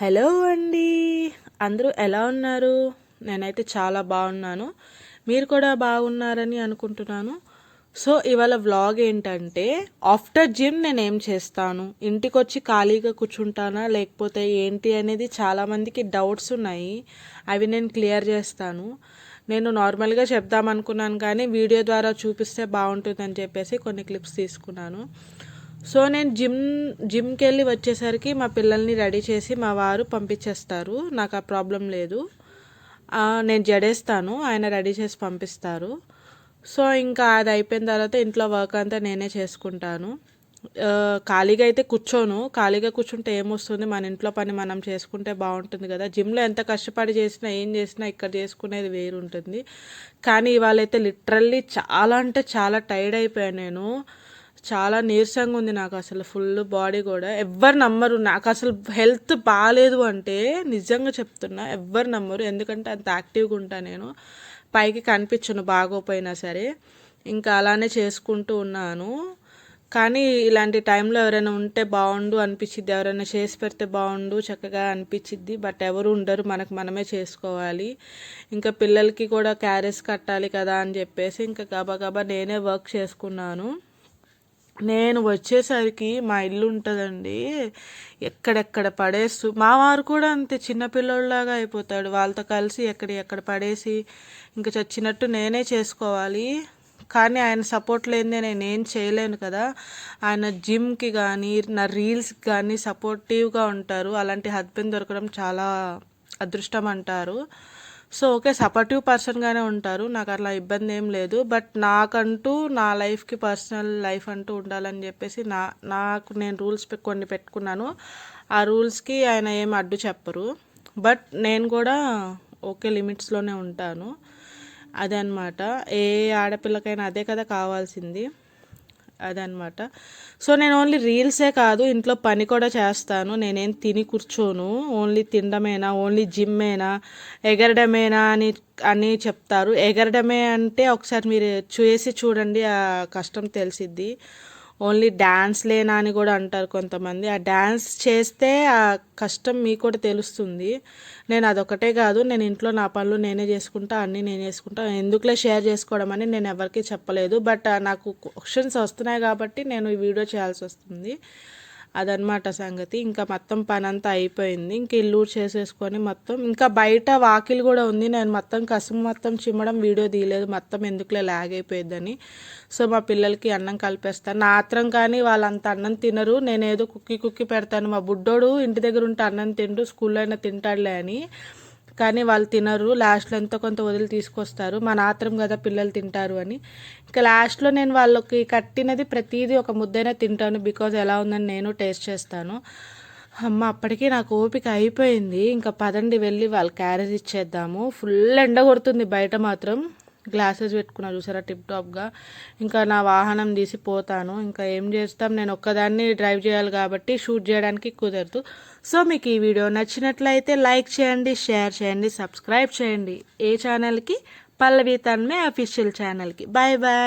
Hello అండి. అందరూ ఎలా ఉన్నారు? నేనైతే చాలా బాగున్నాను. మీరు కూడా బాగున్నారని అనుకుంటున్నాను. సో ఇవాళ వ్లాగ్ ఏంటంటే, ఆఫ్టర్ జిమ్ నేను ఏం చేస్తాను, ఇంటికి వచ్చి ఖాళీగా కూర్చుంటానా లేకపోతే ఏంటి అనేది చాలామందికి డౌట్స్ ఉన్నాయి. అవి నేను క్లియర్ చేస్తాను. నేను నార్మల్గా చెప్దాం అనుకున్నాను కానీ వీడియో ద్వారా చూపిస్తే బాగుంటుందని చెప్పేసి కొన్ని క్లిప్స్ తీసుకున్నాను. సో నేను జిమ్కి వెళ్ళి వచ్చేసరికి మా పిల్లల్ని రెడీ చేసి మా వారు పంపించేస్తారు. నాకు ఆ ప్రాబ్లం లేదు. నేను జడేస్తాను, ఆయన రెడీ చేసి పంపిస్తారు. సో ఇంకా అది అయిపోయిన తర్వాత ఇంట్లో వర్క్ అంతా నేనే చేసుకుంటాను. ఖాళీగా అయితే కూర్చోను. ఖాళీగా కూర్చుంటే ఏమొస్తుంది, మన ఇంట్లో పని మనం చేసుకుంటే బాగుంటుంది కదా. జిమ్లో ఎంత కష్టపడి చేసినా ఏం చేసినా ఇక్కడ చేసుకునేది వేరు ఉంటుంది. కానీ ఇవాళ అయితే లిటరల్లీ చాలా అంటే చాలా టైర్డ్ అయిపోయాను నేను. చాలా నీరసంగా ఉంది నాకు, అసలు ఫుల్ బాడీ కూడా. ఎవ్వరు నమ్మరు, నాకు అసలు హెల్త్ బాగాలేదు అంటే నిజంగా చెప్తున్నా, ఎవ్వరు నమ్మరు. ఎందుకంటే అంత యాక్టివ్గా ఉంటా నేను. పైకి కనిపించను బాగోపోయినా సరే. ఇంకా అలానే చేసుకుంటూ ఉన్నాను. కానీ ఇలాంటి టైంలో ఎవరైనా ఉంటే బాగుండు అనిపించిద్ది, ఎవరైనా చేసి పెడితే బాగుండు చక్కగా అనిపించిద్ది. బట్ ఎవరు ఉండరు, మనకు మనమే చేసుకోవాలి. ఇంకా పిల్లలకి కూడా క్యారేజ్ కట్టాలి కదా అని చెప్పేసి ఇంకా గబా నేనే వర్క్ చేసుకున్నాను. నేను వచ్చేసరికి మా ఇల్లు ఉంటుందండి, ఎక్కడెక్కడ పడేస్తూ, మా వారు కూడా అంతే చిన్నపిల్లోళ్ళలాగా అయిపోతాడు. వాళ్ళతో కలిసి ఎక్కడ పడేసి ఇంకా చచ్చినట్టు నేనే చేసుకోవాలి. కానీ ఆయన సపోర్ట్ లేనిదే నేనేం చేయలేను కదా. ఆయన జిమ్కి కానీ నా రీల్స్కి కానీ సపోర్టివ్గా ఉంటారు. అలాంటి హస్బెండ్ దొరకడం చాలా అదృష్టం అంటారు. సో ఓకే, సపోర్టివ్ పర్సన్గానే ఉంటారు, నాకు అట్లా ఇబ్బంది ఏం లేదు. బట్ నాకంటూ నా లైఫ్కి పర్సనల్ లైఫ్ అంటూ ఉండాలని చెప్పేసి నాకు నేను రూల్స్ కొన్ని పెట్టుకున్నాను. ఆ రూల్స్కి ఆయన ఏం అడ్డు చెప్పరు. బట్ నేను కూడా ఓకే లిమిట్స్లోనే ఉంటాను. అదనమాట. ఏ ఆడపిల్లకైనా అదే కదా కావాల్సింది. అదనమాట. సో నేను ఓన్లీ రీల్సే కాదు, ఇంట్లో పని కూడా చేస్తాను. నేనేం తిని కూర్చోను. ఓన్లీ తినడమేనా, ఓన్లీ జిమ్మేనా, ఎగరడమేనా అని చెప్తారు. ఎగరడమే అంటే ఒకసారి మీరు చేసి చూడండి, ఆ కష్టం తెలిసిద్ది. ఓన్లీ డ్యాన్స్ లేనా అని కూడా అంటారు కొంతమంది. ఆ డ్యాన్స్ చేస్తే ఆ కష్టం మీకు కూడా తెలుస్తుంది. నేను అదొకటే కాదు, నేను ఇంట్లో నా పనులు నేనే చేసుకుంటా, అన్నీ నేను చేసుకుంటా. ఎందుకులే షేర్ చేసుకోవడం అని నేను ఎవరికి చెప్పలేదు. బట్ నాకు క్వశ్చన్స్ వస్తున్నాయి కాబట్టి నేను ఈ వీడియో చేయాల్సి వస్తుంది. అదనమాట సంగతి. ఇంకా మొత్తం పని అంతా అయిపోయింది. ఇంక ఇల్లు చేసేసుకొని మొత్తం, ఇంకా బయట వాకిలు కూడా ఉంది. నేను మొత్తం కసుము మొత్తం చిమ్మడం వీడియో తీయలేదు, మొత్తం ఎందుకులే లాగ్ అయిపోయిద్దని. సో మా పిల్లలకి అన్నం కలిపేస్తాను. నా ఆత్రం కానీ వాళ్ళంత అన్నం తినరు. నేనేదో కుక్కి పెడతాను. మా బుడ్డోడు ఇంటి దగ్గర ఉంటే అన్నం తింటూ స్కూల్లో అయినా తింటాడులే అని, కానీ వాళ్ళు తినరు. లాస్ట్లో ఎంతో కొంత వదిలి తీసుకొస్తారు, మన ఆత్రం కదా పిల్లలు తింటారు అని. ఇంకా లాస్ట్లో నేను వాళ్ళకి కట్టినది ప్రతిదీ ఒక ముద్దైనా తింటాను. బికాజ్ ఎలా ఉందని నేను టేస్ట్ చేస్తాను. అమ్మ అప్పటికీ నాకు ఓపిక అయిపోయింది. ఇంకా పదండి వెళ్ళి వాళ్ళ క్యారేజ్ ఇచ్చేద్దాము. ఫుల్ ఎండ కొడుతుంది బయట మాత్రం. గ్లాసెస్ పెట్టుకున్నా చూసారా టిప్ టాప్గా. ఇంకా నా వాహనం తీసి పోతాను. ఇంకా ఏం చేస్తాం, నేను ఒక్కదాన్ని డ్రైవ్ చేయాలి కాబట్టి షూట్ చేయడానికి కుదరదు. సో మీకు ఈ వీడియో నచ్చినట్లయితే లైక్ చేయండి, షేర్ చేయండి, సబ్స్క్రైబ్ చేయండి. ఏ ఛానల్కి? పల్లవి తన్మే అఫీషియల్ ఛానల్కి. Bye bye.